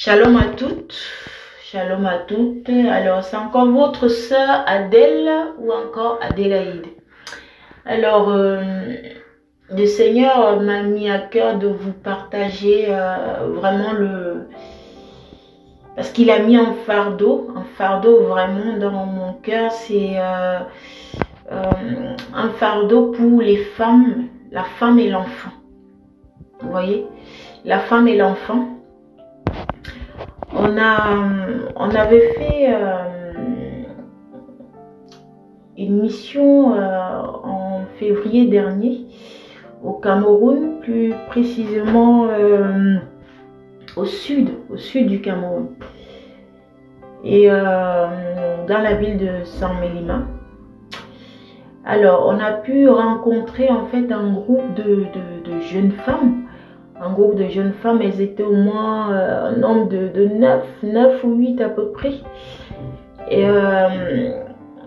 Shalom à toutes, shalom à toutes. Alors, c'est encore votre sœur Adèle ou encore Adélaïde. Alors, le Seigneur m'a mis à cœur de vous partager vraiment parce qu'il a mis un fardeau vraiment dans mon cœur. C'est un fardeau pour les femmes, la femme et l'enfant. Vous voyez, la femme et l'enfant. On avait fait une mission en février dernier au Cameroun, plus précisément au sud du Cameroun, et dans la ville de Saint-Mélima. Alors, on a pu rencontrer en fait un groupe de jeunes femmes. Elles étaient au moins un nombre de 9 ou 8 à peu près. Et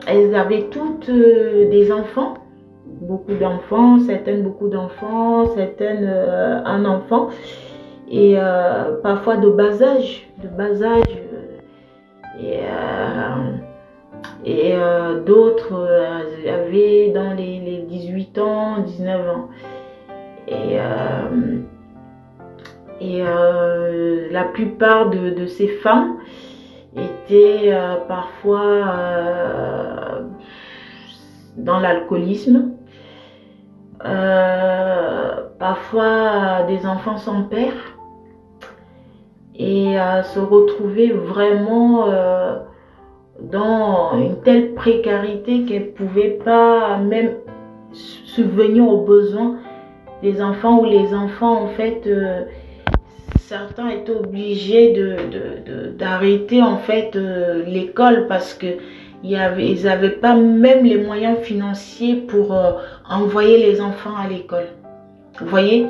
elles avaient toutes des enfants, beaucoup d'enfants, certaines beaucoup d'enfants, certaines un enfant, et parfois de bas âge, et d'autres avaient dans les 18 ans, 19 ans. Et la plupart de ces femmes étaient parfois dans l'alcoolisme, parfois des enfants sans père, et se retrouver vraiment dans une telle précarité qu'elles ne pouvaient pas même subvenir aux besoins des enfants, ou les enfants en fait certains étaient obligés d'arrêter en fait l'école parce que ils n'avaient pas même les moyens financiers pour envoyer les enfants à l'école. Vous voyez?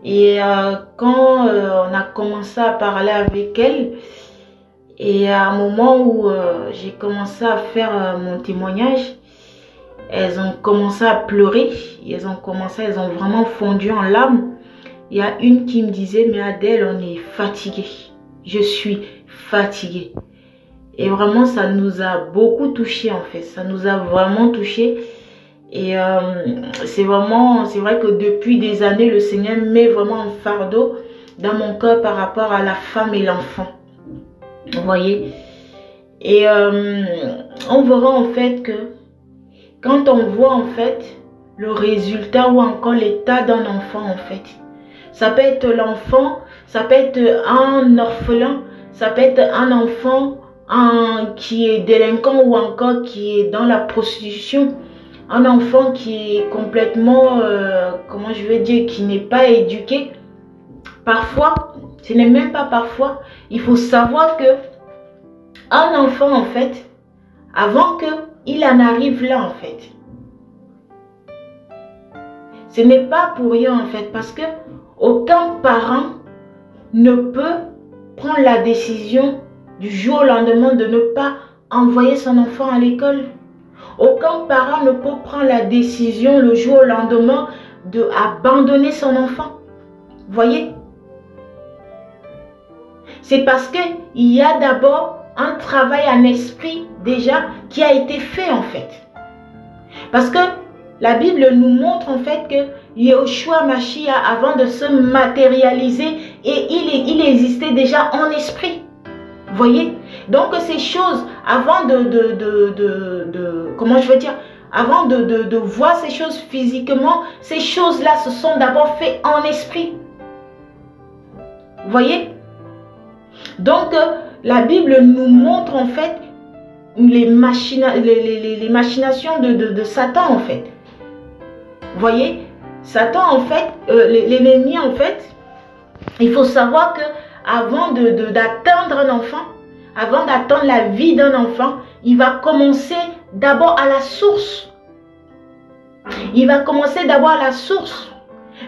Et quand on a commencé à parler avec elles, et à un moment où j'ai commencé à faire mon témoignage, elles ont commencé à pleurer, elles ont vraiment fondu en larmes. Il y a une qui me disait, mais Adèle, on est fatigué. Je suis fatiguée. Et vraiment, ça nous a beaucoup touché en fait. Ça nous a vraiment touché. Et c'est vrai que depuis des années, le Seigneur met vraiment un fardeau dans mon cœur par rapport à la femme et l'enfant. Vous voyez? Et on verra en fait que quand on voit en fait le résultat ou encore l'état d'un enfant en fait, ça peut être l'enfant, ça peut être un orphelin, ça peut être un enfant qui est délinquant ou encore qui est dans la prostitution, un enfant qui est complètement, comment je vais dire, qui n'est pas éduqué. Parfois, ce n'est même pas parfois, il faut savoir que un enfant en fait, avant qu'il en arrive là en fait, ce n'est pas pour rien en fait, parce que aucun parent ne peut prendre la décision du jour au lendemain de ne pas envoyer son enfant à l'école. Aucun parent ne peut prendre la décision le jour au lendemain d'abandonner son enfant. Vous voyez? C'est parce qu'il y a d'abord un travail en esprit déjà qui a été fait en fait. Parce que la Bible nous montre en fait que Yeshua Mashiach, avant de se matérialiser, et il existait déjà en esprit. Vous voyez? Donc ces choses, avant comment je veux dire, avant de voir ces choses physiquement, ces choses-là se sont d'abord faites en esprit. Vous voyez? Donc la Bible nous montre en fait les machinations de Satan en fait. Vous voyez, Satan en fait, l'ennemi en fait, il faut savoir que avant d'atteindre un enfant, avant d'atteindre la vie d'un enfant, il va commencer d'abord à la source. Il va commencer d'abord à la source,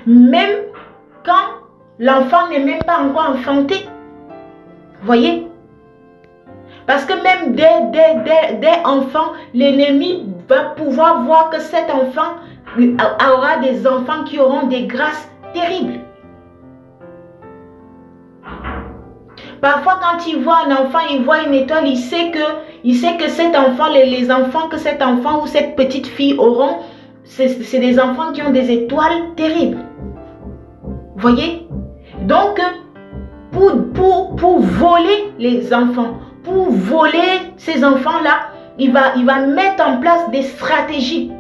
même quand l'enfant n'est même pas encore enfanté. Vous voyez? Parce que même dès enfant, l'ennemi va pouvoir voir que cet enfant aura des enfants qui auront des grâces terribles. Parfois, quand il voit un enfant, il voit une étoile, il sait que cet enfant, les enfants que cet enfant ou cette petite fille auront, c'est des enfants qui ont des étoiles terribles. Voyez? Donc, pour voler les enfants, pour voler ces enfants-là, il va mettre en place des stratégies.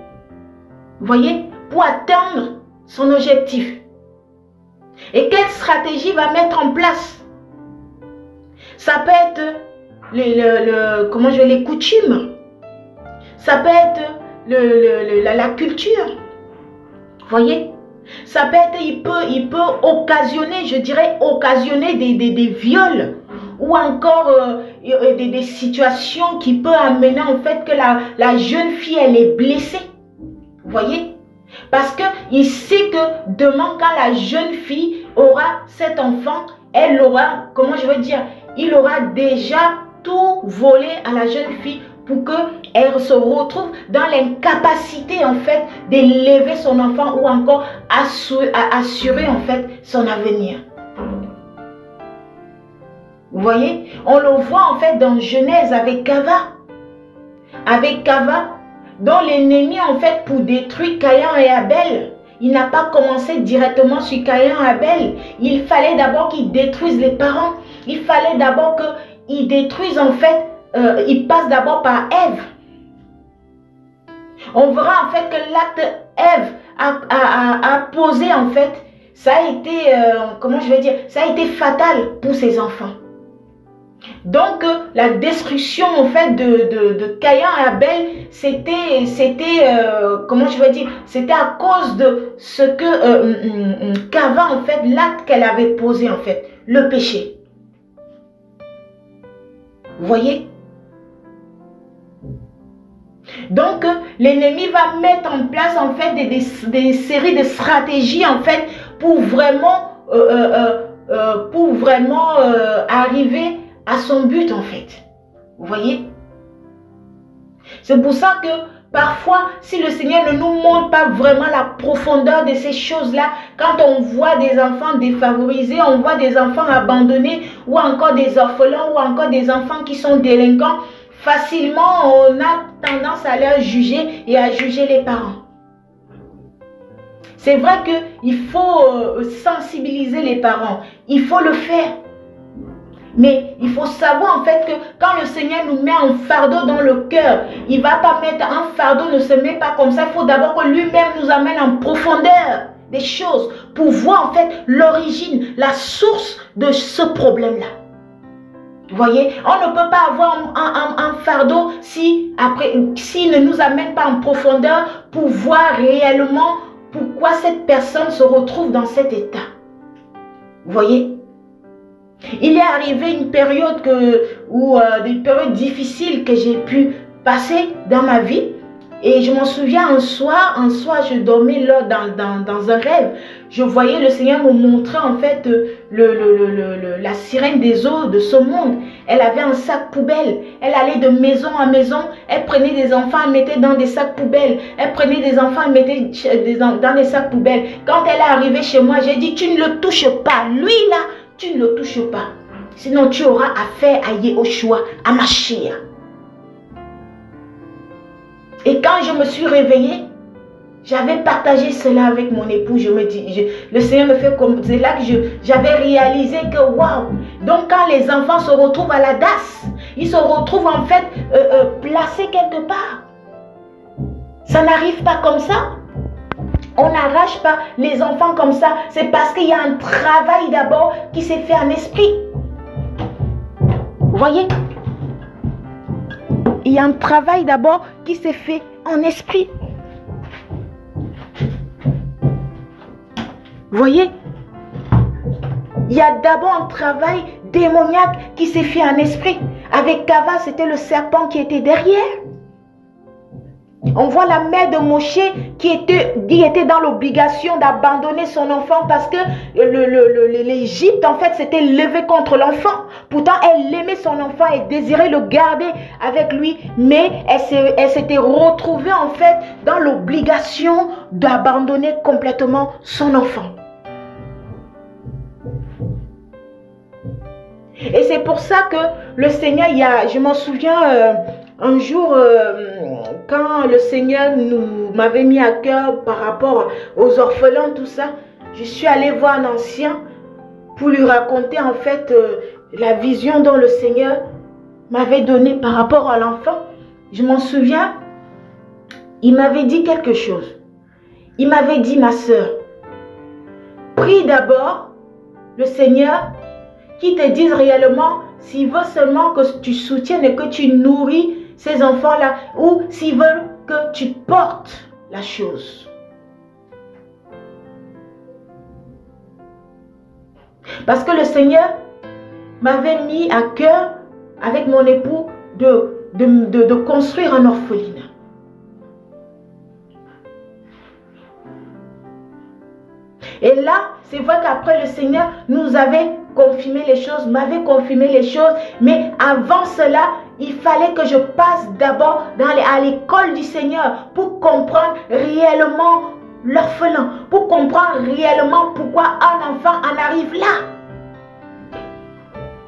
Voyez? Pour atteindre son objectif. Et quelle stratégie il va mettre en place? Ça peut être les coutumes. Ça peut être la culture. Voyez? Ça peut être, il peut occasionner, je dirais, occasionner des viols. Ou encore des situations qui peuvent amener en fait que la jeune fille, elle est blessée. Voyez? Parce qu'il sait que demain, quand la jeune fille aura cet enfant, elle aura, comment je veux dire, il aura déjà tout volé à la jeune fille pour qu'elle se retrouve dans l'incapacité en fait d'élever son enfant ou encore assurer en fait son avenir. Vous voyez? On le voit en fait dans Genèse avec Cava. Avec Cava, dont l'ennemi en fait pour détruire Caïn et Abel, il n'a pas commencé directement sur Caïn et Abel. Il fallait d'abord qu'il détruise les parents. Il fallait d'abord qu'il détruise en fait, il passe d'abord par Ève. On verra en fait que l'acte Ève a posé en fait, ça a été, comment je vais dire, ça a été fatal pour ses enfants. Donc la destruction en fait de Caïn et Abel, c'était comment je vais dire, c'était à cause de ce que Cava en fait, l'acte qu'elle avait posé en fait, le péché. Vous voyez? Donc l'ennemi va mettre en place en fait des séries de stratégies en fait pour vraiment arriver à son but en fait. Vous voyez? C'est pour ça que parfois, si le Seigneur ne nous montre pas vraiment la profondeur de ces choses-là, quand on voit des enfants défavorisés, on voit des enfants abandonnés, ou encore des orphelins, ou encore des enfants qui sont délinquants, facilement on a tendance à leur juger et à juger les parents. C'est vrai qu'il faut sensibiliser les parents, il faut le faire. Mais il faut savoir en fait que quand le Seigneur nous met un fardeau dans le cœur, il ne va pas mettre un fardeau, ne se met pas comme ça. Il faut d'abord que lui-même nous amène en profondeur des choses pour voir en fait l'origine, la source de ce problème-là. Vous voyez, on ne peut pas avoir un fardeau s'il ne nous amène pas en profondeur pour voir réellement pourquoi cette personne se retrouve dans cet état. Vous voyez? Il est arrivé une période des périodes difficiles que j'ai pu passer dans ma vie. Et je m'en souviens, un soir, je dormais là dans un rêve. Je voyais le Seigneur me montrer en fait la sirène des eaux de ce monde. Elle avait un sac poubelle. Elle allait de maison en maison. Elle prenait des enfants, elle mettait dans des sacs poubelles. Elle prenait des enfants, elle mettait dans des sacs poubelles. Quand elle est arrivée chez moi, j'ai dit, tu ne le touches pas. Lui là, tu ne le touches pas. Sinon tu auras affaire à Yehoshua, à Mashiach. Et quand je me suis réveillée, j'avais partagé cela avec mon époux. Je me dis, le Seigneur me fait comme... C'est là que j'avais réalisé que waouh. Donc quand les enfants se retrouvent à la DAS, ils se retrouvent en fait placés quelque part. Ça n'arrive pas comme ça. On n'arrache pas les enfants comme ça. C'est parce qu'il y a un travail d'abord qui s'est fait en esprit. Vous voyez? Il y a un travail d'abord qui s'est fait en esprit. Vous voyez? Il y a d'abord un travail démoniaque qui s'est fait en esprit. Avec Cava, c'était le serpent qui était derrière. On voit la mère de Moshe qui était dans l'obligation d'abandonner son enfant parce que l'Égypte en fait s'était levée contre l'enfant. Pourtant elle aimait son enfant et désirait le garder avec lui, mais elle s'était retrouvée en fait dans l'obligation d'abandonner complètement son enfant. Et c'est pour ça que le Seigneur, je m'en souviens un jour, quand le Seigneur m'avait mis à cœur par rapport aux orphelins, tout ça, je suis allée voir un ancien pour lui raconter en fait la vision dont le Seigneur m'avait donnée par rapport à l'enfant. Je m'en souviens, il m'avait dit quelque chose. Il m'avait dit, ma sœur, prie d'abord le Seigneur qui te dise réellement s'il veut seulement que tu soutiennes et que tu nourris ces enfants-là ou s'il veut que tu portes la chose. Parce que le Seigneur m'avait mis à cœur avec mon époux de construire un orphelinat. Et là, c'est vrai qu'après le Seigneur nous avait confirmé les choses, m'avait confirmé les choses. Mais avant cela, il fallait que je passe d'abord à l'école du Seigneur pour comprendre réellement l'orphelin, pour comprendre réellement pourquoi un enfant en arrive là.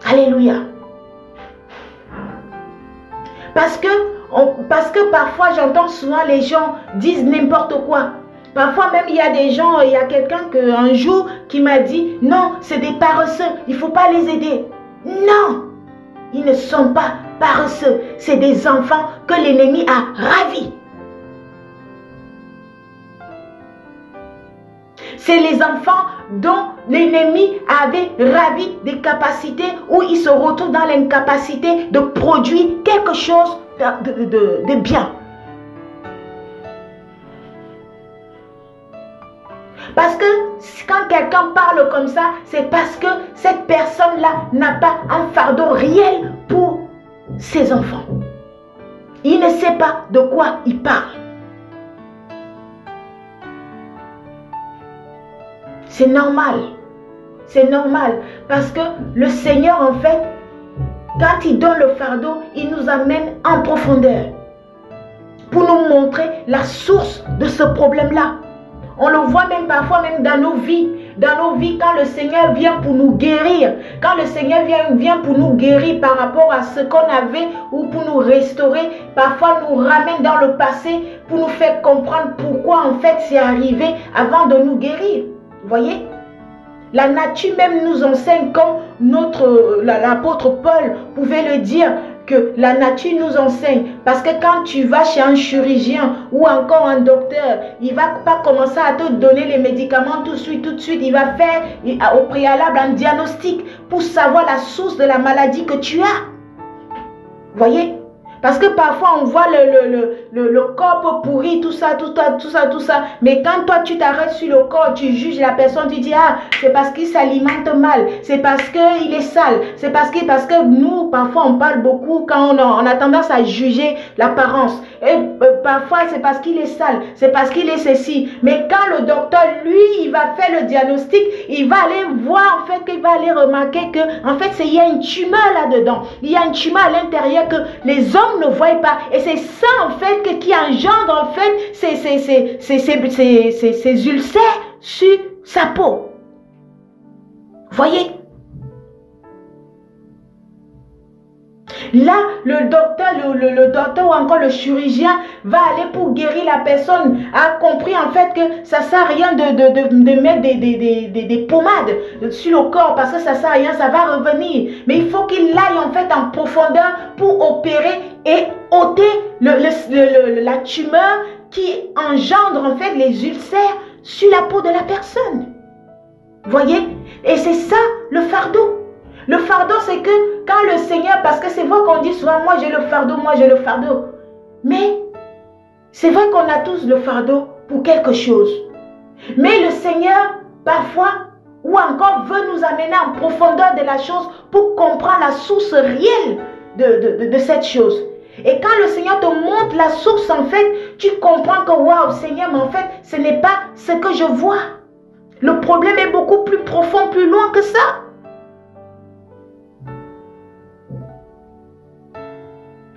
Alléluia. Parce que parfois j'entends souvent les gens disent n'importe quoi. Parfois même il y a des gens, il y a quelqu'un un jour qui m'a dit non, c'est des paresseux, il ne faut pas les aider. Non, ils ne sont pas paresseux, c'est des enfants que l'ennemi a ravis. C'est les enfants dont l'ennemi avait ravi des capacités où ils se retrouvent dans l'incapacité de produire quelque chose de bien. Parce que quand quelqu'un parle comme ça, c'est parce que cette personne-là n'a pas un fardeau réel pour ses enfants. Il ne sait pas de quoi il parle. C'est normal. C'est normal. Parce que le Seigneur, en fait, quand il donne le fardeau, il nous amène en profondeur. Pour nous montrer la source de ce problème-là. On le voit même parfois même dans nos vies. Dans nos vies, quand le Seigneur vient pour nous guérir. Quand le Seigneur vient pour nous guérir par rapport à ce qu'on avait ou pour nous restaurer. Parfois nous ramène dans le passé pour nous faire comprendre pourquoi en fait c'est arrivé avant de nous guérir. Vous voyez? La nature même nous enseigne comme l'apôtre Paul pouvait le dire. Que la nature nous enseigne. Parce que quand tu vas chez un chirurgien ou encore un docteur, il ne va pas commencer à te donner les médicaments tout de suite. Il va faire au préalable un diagnostic pour savoir la source de la maladie que tu as. Voyez? Parce que parfois on voit le corps pourri, tout ça. Mais quand toi tu t'arrêtes sur le corps, tu juges la personne, tu dis ah, c'est parce qu'il s'alimente mal, c'est parce qu'il est sale, c'est parce que nous parfois on parle beaucoup quand on a tendance à juger l'apparence. Et parfois c'est parce qu'il est sale, c'est parce qu'il est ceci. Mais quand le docteur lui il va faire le diagnostic, il va aller voir en fait qu'il va aller remarquer que en fait il y a une tumeur là-dedans. Il y a une tumeur à l'intérieur que les hommes ne voient pas. Et c'est ça en fait qui engendre en fait ces ulcères sur sa peau. Voyez? Là, le docteur ou encore le chirurgien va aller pour guérir la personne. A compris en fait que ça ne sert à rien de mettre des pommades sur le corps parce que ça ne sert à rien, ça va revenir. Mais il faut qu'il aille en fait en profondeur pour opérer et ôter la tumeur qui engendre en fait les ulcères sur la peau de la personne. Voyez? Et c'est ça le fardeau. Le fardeau, c'est que quand le Seigneur, parce que c'est vrai qu'on dit souvent, moi j'ai le fardeau, moi j'ai le fardeau. Mais c'est vrai qu'on a tous le fardeau pour quelque chose. Mais le Seigneur, parfois, ou encore veut nous amener en profondeur de la chose pour comprendre la source réelle de cette chose. Et quand le Seigneur te montre la source, en fait, tu comprends que, waouh, Seigneur, mais en fait, ce n'est pas ce que je vois. Le problème est beaucoup plus profond, plus loin que ça.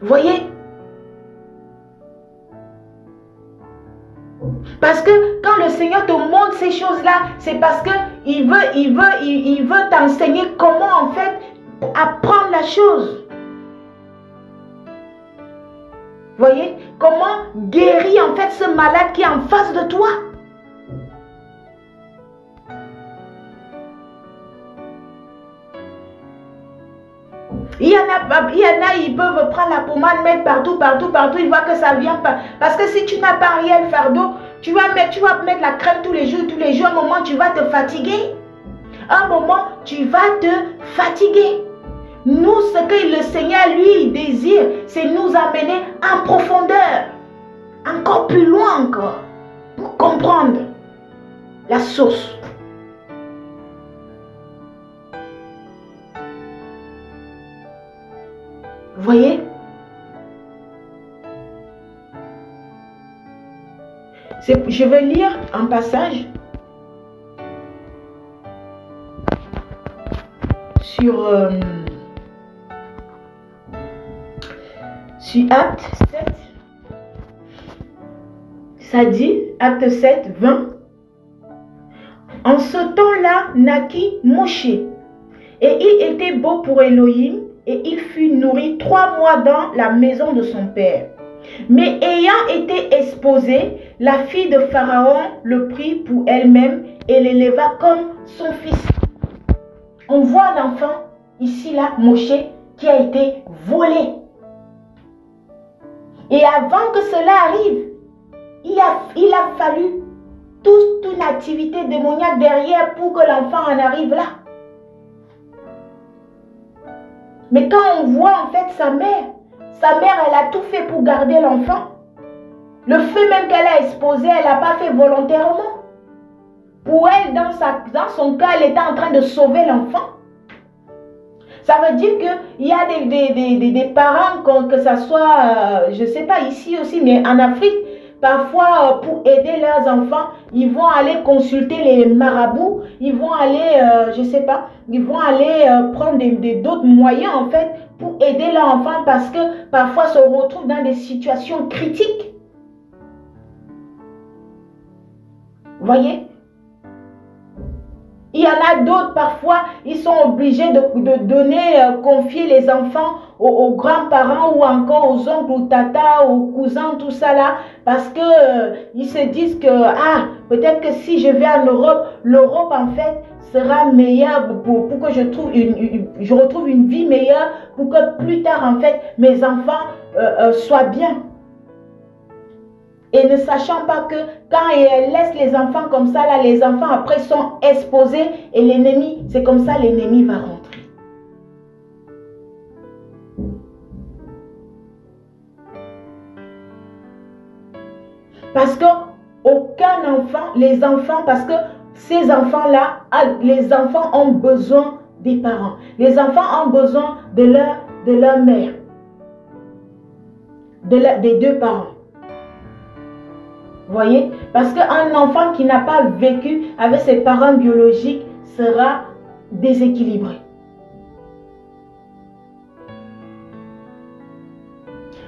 Voyez? Parce que quand le Seigneur te montre ces choses-là, c'est parce qu'il veut t'enseigner comment en fait apprendre la chose. Voyez comment guérir en fait ce malade qui est en face de toi. Il y en a, ils peuvent prendre la pommade, mettre partout, ils voient que ça vient pas. Parce que si tu n'as pas rien le fardeau, tu vas mettre la crème tous les jours, un moment tu vas te fatiguer. Un moment tu vas te fatiguer. Nous, ce que le Seigneur, lui, désire, c'est nous amener en profondeur. Encore plus loin encore. Pour comprendre la source. Vous voyez? Je vais lire un passage sur Acte 7. Ça dit, Acte 7, 20. En ce temps-là naquit Moshe, et il était beau pour Elohim, et il fut nourri 3 mois dans la maison de son père. Mais ayant été exposé, la fille de Pharaon le prit pour elle-même et l'éleva comme son fils. On voit l'enfant, ici là, Moshe, qui a été volé. Et avant que cela arrive, il a fallu toute une activité démoniaque derrière pour que l'enfant en arrive là. Mais quand on voit en fait sa mère, elle a tout fait pour garder l'enfant. Le feu même qu'elle a exposé, elle n'a pas fait volontairement. Pour elle, dans son cas, elle était en train de sauver l'enfant. Ça veut dire qu'il y a des parents, que ce soit, je ne sais pas ici aussi, mais en Afrique, parfois pour aider leurs enfants, ils vont aller consulter les marabouts, ils vont aller, je ne sais pas, ils vont aller prendre d'autres moyens en fait pour aider leur enfant parce que parfois se retrouvent dans des situations critiques. Vous voyez? Il y en a d'autres, parfois, ils sont obligés de donner, confier les enfants aux grands-parents ou encore aux oncles, aux tatas, aux cousins, tout ça là, parce que ils se disent que, peut-être que si je vais en Europe, l'Europe en fait sera meilleure pour que je retrouve une vie meilleure, pour que plus tard en fait, mes enfants soient bien. Et ne sachant pas que quand elle laisse les enfants comme ça, là, les enfants après sont exposés et l'ennemi, c'est comme ça l'ennemi va rentrer. Parce que aucun enfant, les enfants, parce que ces enfants-là, les enfants ont besoin des parents. Les enfants ont besoin de leur mère, des deux parents. Voyez? Parce qu'un enfant qui n'a pas vécu avec ses parents biologiques sera déséquilibré.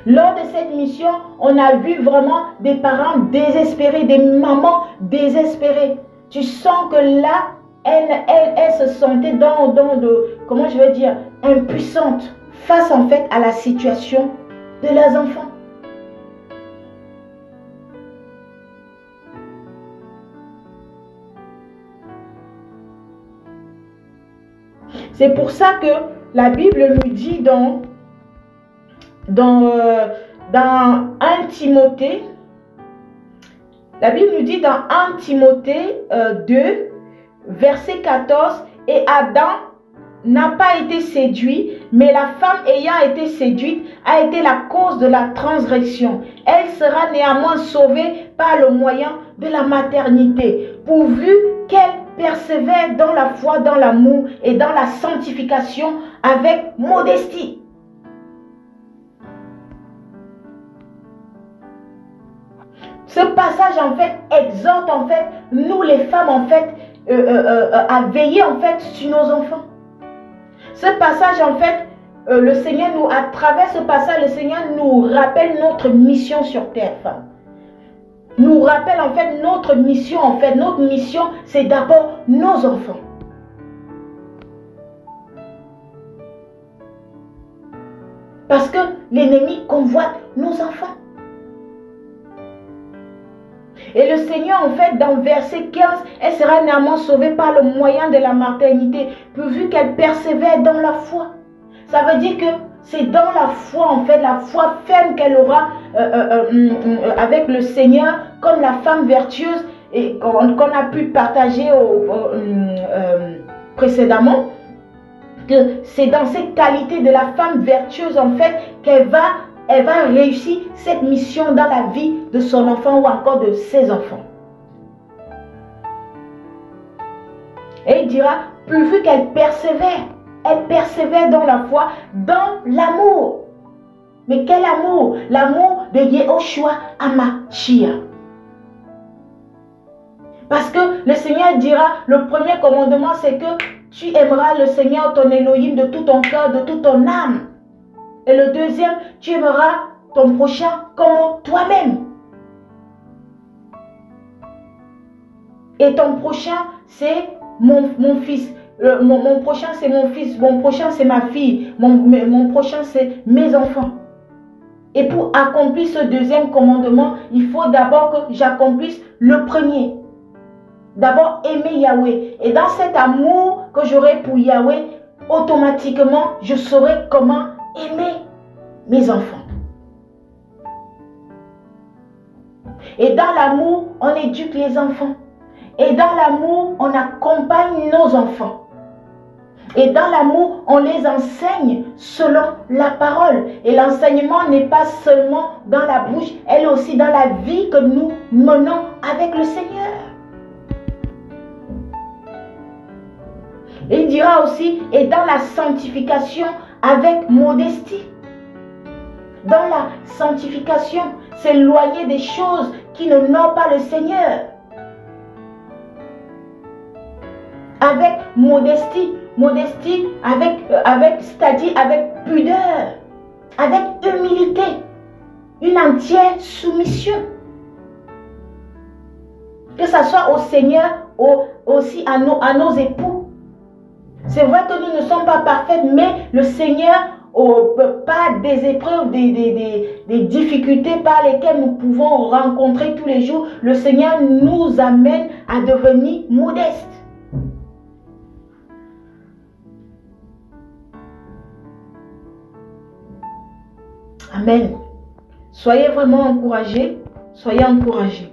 Lors de cette mission, on a vu vraiment des parents désespérés, des mamans désespérées. Tu sens que là, elles se sentaient comment je veux dire, impuissantes face en fait à la situation de leurs enfants. C'est pour ça que la Bible nous dit dans 1 Timothée, la Bible nous dit dans 1 Timothée 2, verset 14, et Adam n'a pas été séduit, mais la femme ayant été séduite a été la cause de la transgression. Elle sera néanmoins sauvée par le moyen de la maternité, pourvu qu'elle persévère dans la foi, dans l'amour et dans la sanctification avec modestie. Ce passage en fait exhorte en fait nous les femmes en fait à veiller en fait sur nos enfants. Ce passage en fait le Seigneur nous, à travers ce passage, le Seigneur nous rappelle notre mission sur terre, femme. Nous rappelle en fait notre mission. En fait, notre mission, c'est d'abord nos enfants. Parce que l'ennemi convoite nos enfants. Et le Seigneur, en fait, dans verset 15, elle sera néanmoins sauvée par le moyen de la maternité, pourvu qu'elle persévère dans la foi. Ça veut dire que c'est dans la foi, en fait, la foi ferme qu'elle aura avec le Seigneur, comme la femme vertueuse et qu'on a pu partager précédemment, que c'est dans cette qualité de la femme vertueuse, en fait, qu'elle va réussir cette mission dans la vie de son enfant ou encore de ses enfants. Et il dira, pourvu qu'elle persévère. Elle persévère dans la foi, dans l'amour. Mais quel amour? L'amour de Yehoshua Hamashiach. Parce que le Seigneur dira, le premier commandement, c'est que tu aimeras le Seigneur, ton Elohim, de tout ton cœur, de toute ton âme. Et le deuxième, tu aimeras ton prochain comme toi-même. Et ton prochain, c'est mon fils. Mon prochain, c'est mon fils. Mon prochain, c'est ma fille. Mon prochain, c'est mes enfants. Et pour accomplir ce deuxième commandement, il faut d'abord que j'accomplisse le premier. D'abord, aimer Yahweh. Et dans cet amour que j'aurai pour Yahweh, automatiquement, je saurai comment aimer mes enfants. Et dans l'amour, on éduque les enfants. Et dans l'amour, on accompagne nos enfants. Et dans l'amour, on les enseigne selon la parole. Et l'enseignement n'est pas seulement dans la bouche, elle est aussi dans la vie que nous menons avec le Seigneur. Et il dira aussi, et dans la sanctification avec modestie. Dans la sanctification, s'éloigner des choses qui n'honorent pas le Seigneur. Avec modestie. Modestie, c'est-à-dire avec pudeur, avec humilité, une entière soumission. Que ce soit au Seigneur, aussi à nos époux. C'est vrai que nous ne sommes pas parfaits, mais le Seigneur, par des épreuves, des difficultés par lesquelles nous pouvons rencontrer tous les jours, le Seigneur nous amène à devenir modestes. Amen. Soyez vraiment encouragés. Soyez encouragés.